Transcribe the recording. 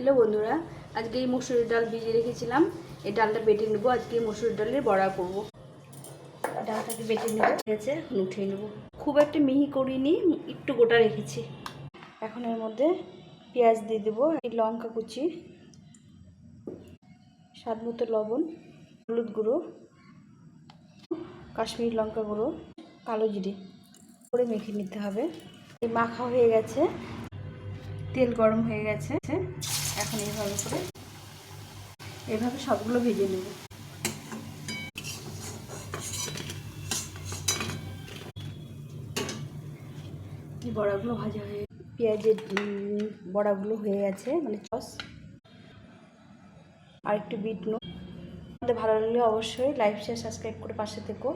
Hello বন্ধুরা, আজকে এই মসুরের ডাল ভিজিয়ে রেখেছিলাম। এই ডালটা বেটে নেব। আজকে মসুরের ডালের বড়া করব। ডালটাকে বেটে নেব, ঠিক আছে? এখন উঠিয়ে নেব। খুব একটা মিহি করিনি, একটু গোটা রেখেছি। এখন এর মধ্যে পেঁয়াজ দিয়ে দেবো, এই লঙ্কা কুচি, স্বাদ মতো লবণ, হলুদ গুঁড়ো, কাশ্মীরি লঙ্কা গুঁড়ো, কালো জিরে করে মেখে নিতে হবে। এই মাখা হয়ে গেছে, তেল গরম হয়ে গেছে। এখন এভাবে সবগুলো ভেজে নেব। এই বড়াগুলো ভাজা হয়ে, পেঁয়াজের বড়াগুলো হয়ে গেছে, মানে সস আর একটু বিট নুন। ভালো লাগলে অবশ্যই লাইক শেয়ার সাবস্ক্রাইব করে পাশে থেকো।